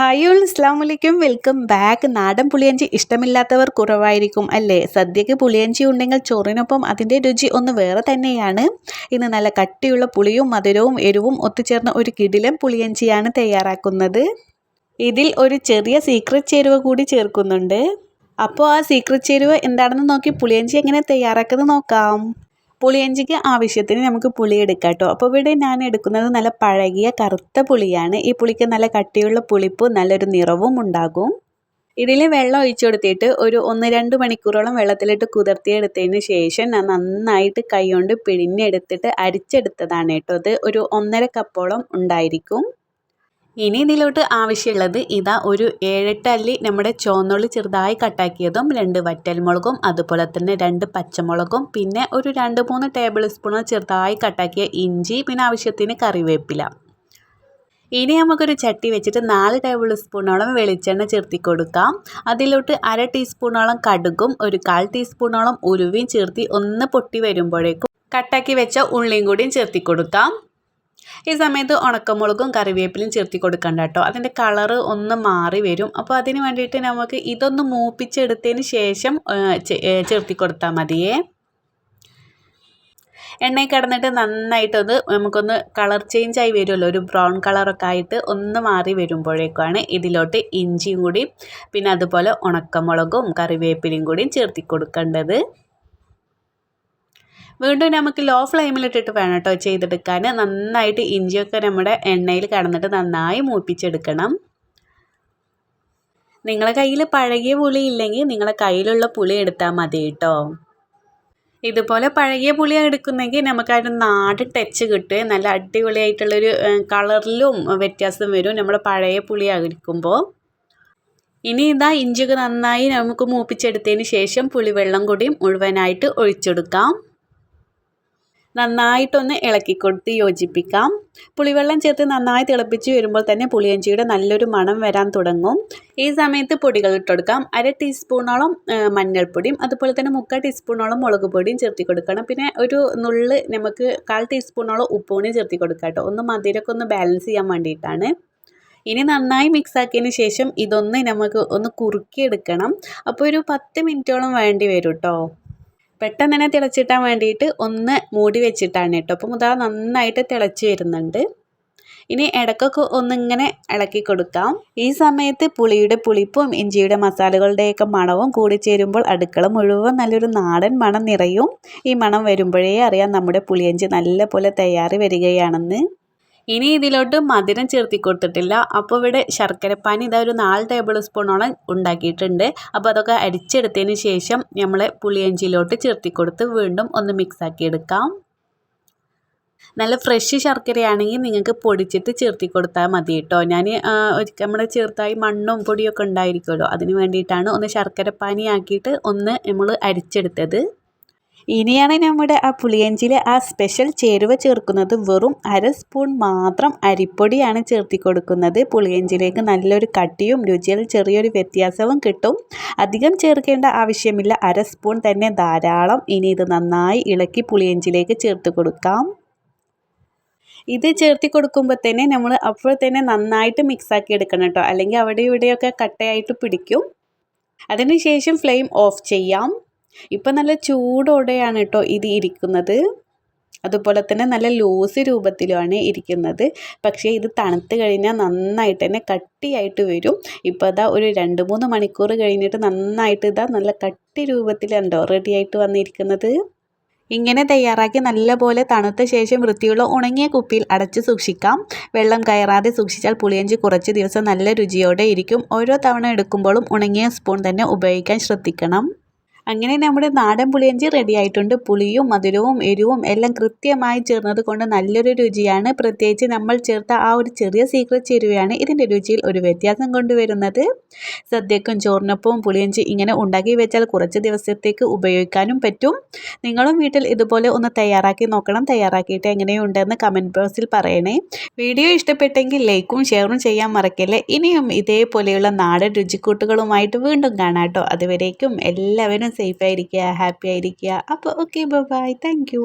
Hi all അസ്സലാമു welcome back. നാടൻ പുളിയഞ്ചി ഇഷ്ടമില്ലാത്തവർ കുറവായിരിക്കും അല്ലേ? സദ്യക്ക് പുളിയഞ്ചി ഉണ്ടെങ്കിൽ ചോറിനൊപ്പം അതിൻ്റെ രുചി ഒന്ന് വേറെ തന്നെയാണ്. ഇന്ന് നല്ല കട്ടിയുള്ള പുളിയും മധുരവും എരിവും ഒത്തുചേർന്ന ഒരു കിടിലൻ പുളിയഞ്ചിയാണ് തയ്യാറാക്കുന്നത്. ഇതിൽ ഒരു ചെറിയ സീക്രട്ട് ചേരുവ കൂടി ചേർക്കുന്നുണ്ട്. അപ്പോൾ ആ സീക്രട്ട് ചേരുവ എന്താണെന്ന് നോക്കി പുളിയഞ്ചി എങ്ങനെ തയ്യാറാക്കുന്നത് നോക്കാം. പുളിയഞ്ചിക്ക് ആവശ്യത്തിന് നമുക്ക് പുളി എടുക്കാം കേട്ടോ. അപ്പോൾ ഇവിടെ ഞാൻ എടുക്കുന്നത് നല്ല പഴകിയ കറുത്ത പുളിയാണ്. ഈ പുളിക്ക് നല്ല കട്ടിയുള്ള പുളിപ്പ് നല്ലൊരു നിറവും ഉണ്ടാകും. ഇതിൽ വെള്ളം ഒഴിച്ചു കൊടുത്തിട്ട് ഒരു 1-2 മണിക്കൂറോളം വെള്ളത്തിലിട്ട് കുതിർത്തിയെടുത്തതിന് ശേഷം ഞാൻ നന്നായിട്ട് കൈകൊണ്ട് പിഴിഞ്ഞെടുത്തിട്ട് അരിച്ചെടുത്തതാണ് കേട്ടോ. അത് ഒരു 1.5 കപ്പോളം ഉണ്ടായിരിക്കും. ഇനി ഇതിലോട്ട് ആവശ്യമുള്ളത് ഇതാ ഒരു 7-8 അല്ലി നമ്മുടെ ചുവന്നുള്ളി ചെറുതായി കട്ടാക്കിയതും, 2 വറ്റൽമുളകും, അതുപോലെ തന്നെ 2 പച്ചമുളകും, പിന്നെ ഒരു 2-3 ടേബിൾ സ്പൂൺ ചെറുതായി കട്ടാക്കിയ ഇഞ്ചി, പിന്നെ ആവശ്യത്തിന് കറിവേപ്പില. ഇനി നമുക്കൊരു ചട്ടി വെച്ചിട്ട് 4 ടേബിൾ സ്പൂണോളം വെളിച്ചെണ്ണ ചേർത്തി കൊടുക്കാം. അതിലോട്ട് 1/2 ടീസ്പൂണോളം കടുകും ഒരു 1/4 ടീസ്പൂണോളം ഉലുവയും ചേർത്തി ഒന്ന് പൊട്ടി വരുമ്പോഴേക്കും കട്ടാക്കി വെച്ച ഉള്ളിയും കൂടിയും ചേർത്തി കൊടുക്കാം. ഈ സമയത്ത് ഉണക്കമുളകും കറിവേപ്പിലയും ചേർത്തി കൊടുക്കണ്ട കേട്ടോ. അതിൻ്റെ കളറ് ഒന്ന് മാറി വരും. അപ്പോൾ അതിന് വേണ്ടിയിട്ട് നമുക്ക് ഇതൊന്ന് മൂപ്പിച്ചെടുത്തതിന് ശേഷം ചേർത്തി കൊടുത്താൽ മതിയേ. എണ്ണയിൽ കിടന്നിട്ട് നന്നായിട്ടൊന്ന് നമുക്കൊന്ന് കളർ ചേഞ്ച് ആയി വരുമല്ലോ, ഒരു ബ്രൗൺ കളറൊക്കെ ആയിട്ട് ഒന്ന് മാറി വരുമ്പോഴേക്കാണ് ഇതിലോട്ട് ഇഞ്ചിയും കൂടി പിന്നെ അതുപോലെ ഉണക്കമുളകും കറിവേപ്പിലയും കൂടിയും ചേർത്തി കൊടുക്കേണ്ടത്. വീണ്ടും നമുക്ക് ലോ ഫ്ലെയിമിലിട്ടിട്ട് വേണം കേട്ടോ ചെയ്തെടുക്കാൻ. നന്നായിട്ട് ഇഞ്ചിയൊക്കെ നമ്മുടെ എണ്ണയിൽ കിടന്നിട്ട് നന്നായി മൂപ്പിച്ചെടുക്കണം. നിങ്ങളുടെ കയ്യിൽ പഴകിയ പുളി ഇല്ലെങ്കിൽ നിങ്ങളുടെ കയ്യിലുള്ള പുളി എടുത്താൽ മതി കേട്ടോ. ഇതുപോലെ പഴകിയ പുളിയാണ് എടുക്കുന്നെങ്കിൽ നമുക്കതിൻ്റെ നാട് ടച്ച് കിട്ടുക, നല്ല അടിപൊളിയായിട്ടുള്ളൊരു കളറിലും വ്യത്യാസം വരും നമ്മൾ പഴയ പുളി എടുക്കുമ്പോൾ. ഇനി ഇതാ ഇഞ്ചിയൊക്കെ നന്നായി നമുക്ക് മൂപ്പിച്ചെടുത്തതിന് ശേഷം പുളിവെള്ളം കൂടി മുഴുവനായിട്ട് ഒഴിച്ചെടുക്കാം. നന്നായിട്ടൊന്ന് ഇളക്കി കൊടുത്ത് യോജിപ്പിക്കാം. പുളിവെള്ളം ചേർത്ത് നന്നായി തിളപ്പിച്ച് വരുമ്പോൾ തന്നെ പുളിയഞ്ചിയുടെ നല്ലൊരു മണം വരാൻ തുടങ്ങും. ഈ സമയത്ത് പൊടികൾ ഇട്ടെടുക്കാം. 1/2 ടീസ്പൂണോളം മഞ്ഞൾപ്പൊടിയും അതുപോലെ തന്നെ 3/4 ടീസ്പൂണോളം മുളക് പൊടിയും ചേർത്തി കൊടുക്കണം. പിന്നെ ഒരു നുള്ള് നമുക്ക് 1/4 ടീസ്പൂണോളം ഉപ്പുപൊടിയും ചേർത്തി കൊടുക്കാം കേട്ടോ. ഒന്ന് മധുരമൊക്കെ ഒന്ന് ബാലൻസ് ചെയ്യാൻ വേണ്ടിയിട്ടാണ്. ഇനി നന്നായി മിക്സ് ആക്കിയതിന് ശേഷം ഇതൊന്ന് നമുക്ക് ഒന്ന് കുറുക്കിയെടുക്കണം. അപ്പോൾ ഒരു 10 മിനിറ്റോളം വേണ്ടി വരും കേട്ടോ. പെട്ടെന്ന് തന്നെ തിളച്ചിട്ടാൻ വേണ്ടിയിട്ട് ഒന്ന് മൂടി വെച്ചിട്ടാണ് കേട്ടോ. അപ്പം ഇതാ നന്നായിട്ട് തിളച്ച് വരുന്നുണ്ട്. ഇനി ഇടയ്ക്കൊക്കെ ഒന്നിങ്ങനെ ഇളക്കി കൊടുക്കാം. ഈ സമയത്ത് പുളിയുടെ പുളിപ്പും ഇഞ്ചിയുടെ മസാലകളുടെയൊക്കെ മണവും കൂടി ചേരുമ്പോൾ അടുക്കള മുഴുവൻ നല്ലൊരു നാടൻ മണം നിറയും. ഈ മണം വരുമ്പോഴേ അറിയാം നമ്മുടെ പുളിയഞ്ചി നല്ല പോലെ തയ്യാറി വരികയാണെന്ന്. ഇനി ഇതിലോട്ട് മധുരം ചേർത്തി കൊടുത്തിട്ടില്ല. അപ്പോൾ ഇവിടെ ശർക്കരപ്പാനി ഇതാ ഒരു 4 ടേബിൾ സ്പൂണോളം ഉണ്ടാക്കിയിട്ടുണ്ട്. അപ്പോൾ അതൊക്കെ അരിച്ചെടുത്തതിന് ശേഷം നമ്മൾ പുളിയഞ്ചിയിലോട്ട് ചേർത്തി കൊടുത്ത് വീണ്ടും ഒന്ന് മിക്സാക്കി എടുക്കാം. നല്ല ഫ്രഷ് ശർക്കരയാണെങ്കിൽ നിങ്ങൾക്ക് പൊടിച്ചിട്ട് ചേർത്തി കൊടുത്താൽ മതി കേട്ടോ. ഞാൻ നമ്മുടെ ചെറുതായി മണ്ണും പൊടിയൊക്കെ ഉണ്ടായിരിക്കുമല്ലോ, അതിന് വേണ്ടിയിട്ടാണ് ഒന്ന് ശർക്കരപ്പാനി ആക്കിയിട്ട് ഒന്ന് നമ്മൾ അരിച്ചെടുത്തത്. ഇനിയാണ് നമ്മുടെ ആ പുളിയഞ്ചിയിൽ ആ സ്പെഷ്യൽ ചേരുവ ചേർക്കുന്നത്. വെറും 1/2 സ്പൂൺ മാത്രം അരിപ്പൊടിയാണ് ചേർത്തി കൊടുക്കുന്നത്. പുളിയഞ്ചിയിലേക്ക് നല്ലൊരു കട്ടിയും രുചിയിൽ ചെറിയൊരു വ്യത്യാസവും കിട്ടും. അധികം ചേർക്കേണ്ട ആവശ്യമില്ല, 1/2 സ്പൂൺ തന്നെ ധാരാളം. ഇനി ഇത് നന്നായി ഇളക്കി പുളിയഞ്ചിയിലേക്ക് ചേർത്ത് കൊടുക്കാം. ഇത് ചേർത്തി കൊടുക്കുമ്പോൾ തന്നെ നമ്മൾ അപ്പോൾ തന്നെ നന്നായിട്ട് മിക്സാക്കി എടുക്കണം കേട്ടോ, അല്ലെങ്കിൽ അവിടെ ഇവിടെയൊക്കെ കട്ടയായിട്ട് പിടിക്കും. അതിനുശേഷം ഫ്ലെയിം ഓഫ് ചെയ്യാം. ഇപ്പം നല്ല ചൂടോടെയാണ് കേട്ടോ ഇത് ഇരിക്കുന്നത്. അതുപോലെ തന്നെ നല്ല ലൂസ് രൂപത്തിലുമാണ് ഇരിക്കുന്നത്. പക്ഷേ ഇത് തണുത്ത് കഴിഞ്ഞാൽ നന്നായിട്ട് തന്നെ കട്ടിയായിട്ട് വരും. ഇപ്പോൾ ഇതാ ഒരു 2-3 മണിക്കൂർ കഴിഞ്ഞിട്ട് നന്നായിട്ട് ഇതാ നല്ല കട്ടി രൂപത്തിലുണ്ടോ റെഡിയായിട്ട് വന്നിരിക്കുന്നത്. ഇങ്ങനെ തയ്യാറാക്കി നല്ലപോലെ തണുത്ത ശേഷം വൃത്തിയുള്ള ഉണങ്ങിയ കുപ്പിയിൽ അടച്ച് സൂക്ഷിക്കാം. വെള്ളം കയറാതെ സൂക്ഷിച്ചാൽ പുളിയഞ്ചി കുറച്ച് ദിവസം നല്ല രുചിയോടെ ഇരിക്കും. ഓരോ തവണ എടുക്കുമ്പോഴും ഉണങ്ങിയ സ്പൂൺ തന്നെ ഉപയോഗിക്കാൻ ശ്രദ്ധിക്കണം. അങ്ങനെ നമ്മുടെ നാടൻ പുളിയഞ്ചി റെഡി ആയിട്ടുണ്ട്. പുളിയും മധുരവും എരിവും എല്ലാം കൃത്യമായി ചേർന്നത് കൊണ്ട് നല്ലൊരു രുചിയാണ്. പ്രത്യേകിച്ച് നമ്മൾ ചേർത്ത ആ ഒരു ചെറിയ സീക്രട്ട് ചേരുവയാണ് ഇതിൻ്റെ രുചിയിൽ ഒരു വ്യത്യാസം കൊണ്ടുവരുന്നത്. സദ്യക്കും ചോറിനൊപ്പവും പുളിയഞ്ചി ഇങ്ങനെ ഉണ്ടാക്കി വെച്ചാൽ കുറച്ച് ദിവസത്തേക്ക് ഉപയോഗിക്കാനും പറ്റും. നിങ്ങളും വീട്ടിൽ ഇതുപോലെ ഒന്ന് തയ്യാറാക്കി നോക്കണം. തയ്യാറാക്കിയിട്ട് എങ്ങനെയുണ്ടെന്ന് കമൻറ്റ് ബോക്സിൽ പറയണേ. വീഡിയോ ഇഷ്ടപ്പെട്ടെങ്കിൽ ലൈക്കും ഷെയറും ചെയ്യാൻ മറക്കല്ലേ. ഇനിയും ഇതേപോലെയുള്ള നാടൻ രുചിക്കൂട്ടുകളുമായിട്ട് വീണ്ടും കാണാം കേട്ടോ. അതുവരേക്കും എല്ലാവരും സേഫ് ആയിരിക്കുക, ഹാപ്പി ആയിരിക്കുക. അപ്പോൾ ഓക്കെ, ബൈ, താങ്ക് യു.